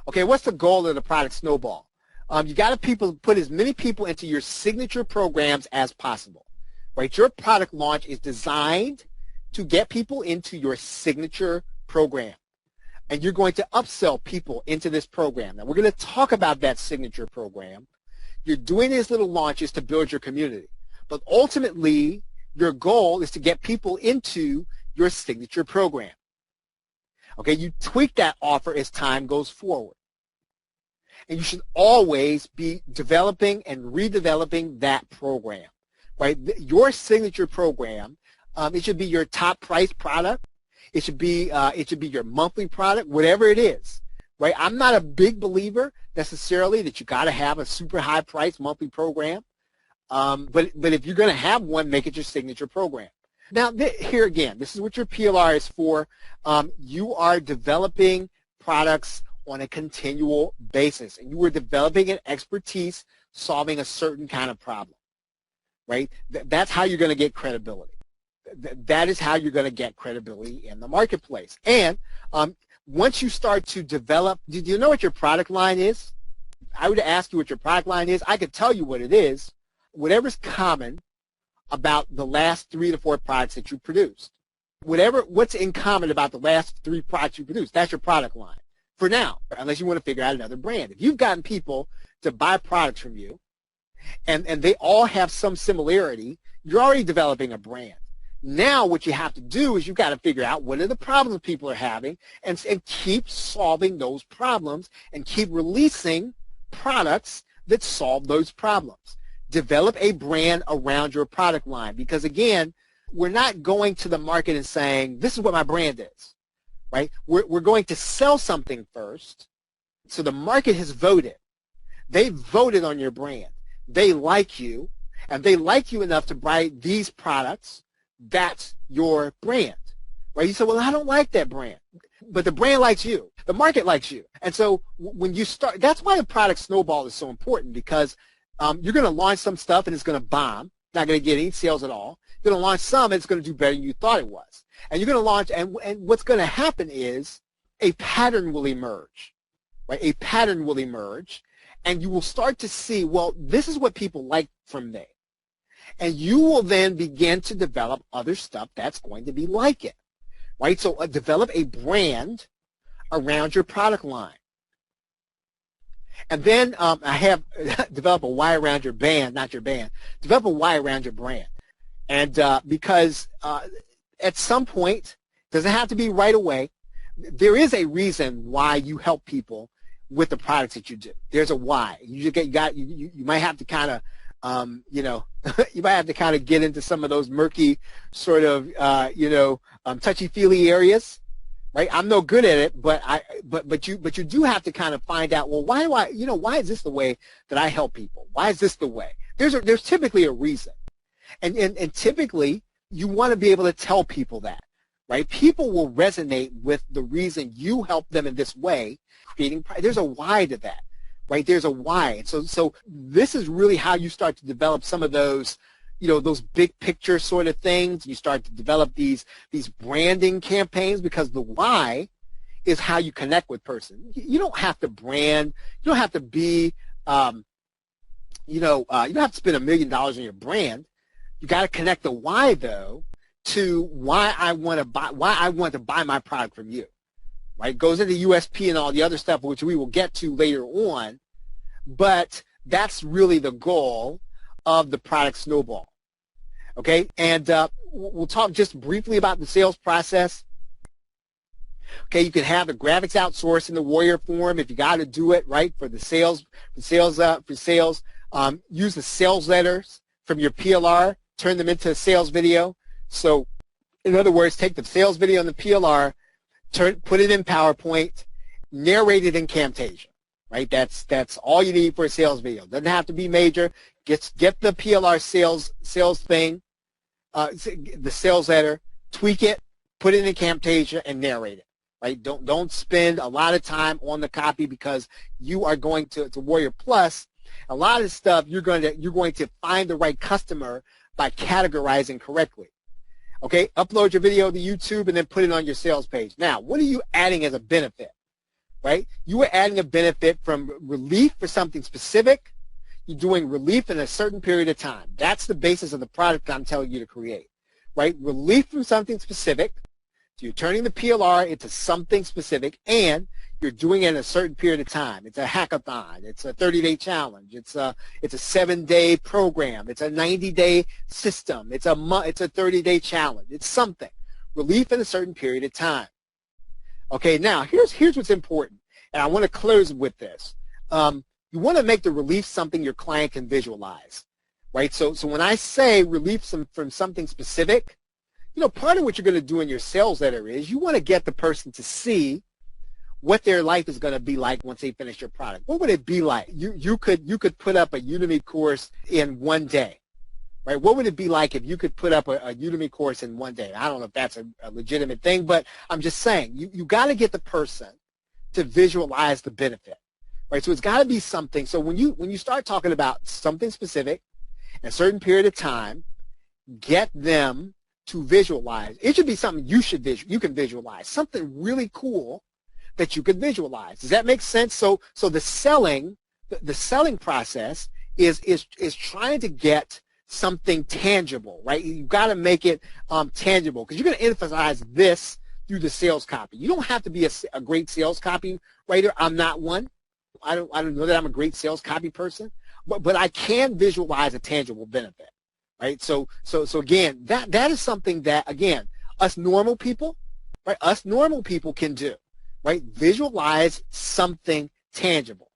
Okay, what's the goal of the product Snowball? You got to put as many people into your signature programs as possible, right? Your product launch is designed to get people into your signature program, and you're going to upsell people into this program. Now, we're going to talk about that signature program. You're doing these little launches to build your community, but ultimately, your goal is to get people into your signature program. Okay, you tweak that offer as time goes forward. And you should always be developing and redeveloping that program, right? Your signature program, it should be your top price product. It should be your monthly product, whatever it is, right? I'm not a big believer necessarily that you got to have a super high price monthly program. But if you're going to have one, make it your signature program. Now, here again, this is what your PLR is for. You are developing products on a continual basis, and you are developing an expertise solving a certain kind of problem, right? That's how you're going to get credibility. That is how you're going to get credibility in the marketplace. And once you start to develop, do you know what your product line is? I would ask you what your product line is. I could tell you what it is. Whatever's common about the last 3 to 4 products that you produced. What's in common about the last 3 products you produced, that's your product line. For now, unless you want to figure out another brand. If you've gotten people to buy products from you and they all have some similarity, you're already developing a brand. Now what you have to do is you've got to figure out what are the problems people are having and keep solving those problems and keep releasing products that solve those problems. Develop a brand around your product line because, again, we're not going to the market and saying, this is what my brand is. Right? We're going to sell something first. So the market has voted. They voted on your brand. They like you, and they like you enough to buy these products. That's your brand. Right? You say, well, I don't like that brand. But the brand likes you. The market likes you. And so when you start, that's why the product Snowball is so important because you're going to launch some stuff and it's going to bomb. Not going to get any sales at all. You're going to launch some and it's going to do better than you thought it was. And you're going to launch, and what's going to happen is a pattern will emerge, right? A pattern will emerge, and you will start to see, well, this is what people like from me. And you will then begin to develop other stuff that's going to be like it, right? So develop a brand around your product line. And then I have develop a why around your band, not your band. Develop a why around your brand. And because at some point, doesn't have to be right away, there is a reason why you help people with the products that you do. There's a why. You might have to kind of, you might have to kind of get into some of those murky sort of, touchy-feely areas. Right, I'm no good at it, but you do have to kind of find out. Well, why is this the way that I help people? Why is this the way? There's typically a reason, and typically you want to be able to tell people that, right? People will resonate with the reason you help them in this way. There's a why to that, right? There's a why, and so this is really how you start to develop some of those. Those big picture sort of things. You start to develop these branding campaigns because the why is how you connect with person. You don't have to brand. You don't have to be, you don't have to spend $1 million on your brand. You got to connect the why though to why I want to buy my product from you. Right? It goes into USP and all the other stuff, which we will get to later on. But that's really the goal of the product Snowball. Okay, and we'll talk just briefly about the sales process. Okay, you can have the graphics outsourced in the Warrior form if you got to do it, right, for the sales. Use the sales letters from your PLR, turn them into a sales video. So, in other words, take the sales video and the PLR, put it in PowerPoint, narrate it in Camtasia. Right, that's all you need for a sales video. Doesn't have to be major. Get the PLR sales thing, the sales letter, tweak it, put it in Camtasia, and narrate it. Right? Don't spend a lot of time on the copy because you are going to Warrior Plus. A lot of stuff you're going to find the right customer by categorizing correctly. Okay, upload your video to YouTube and then put it on your sales page. Now, what are you adding as a benefit? right? You are adding a benefit from relief for something specific. You're doing relief in a certain period of time. That's the basis of the product I'm telling you to create, right? Relief from something specific. So you're turning the PLR into something specific, and you're doing it in a certain period of time. It's a hackathon. It's a 30-day challenge. It's a 7-day program. It's a 90-day system. It's a 30-day challenge. It's something. Relief in a certain period of time. Okay, now here's what's important, and I want to close with this. You want to make the relief something your client can visualize, right? So when I say relief from something specific, part of what you're going to do in your sales letter is you want to get the person to see what their life is going to be like once they finish your product. What would it be like? You could put up a Udemy course in one day, right? What would it be like if you could put up a Udemy course in one day? I don't know if that's a legitimate thing, but I'm just saying you got to get the person to visualize the benefit, right? So it's got to be something. So when you start talking about something specific in a certain period of time, get them to visualize. It should be something you can visualize, something really cool that you could visualize. Does that make sense? So the selling process is trying to get something tangible, right? You've got to make it tangible, because you're going to emphasize this through the sales copy. You don't have to be a great sales copy writer. I'm not one. I don't know that I'm a great sales copy person, but I can visualize a tangible benefit. Right, so again, that is something that, again, us normal people can do, right? Visualize something tangible.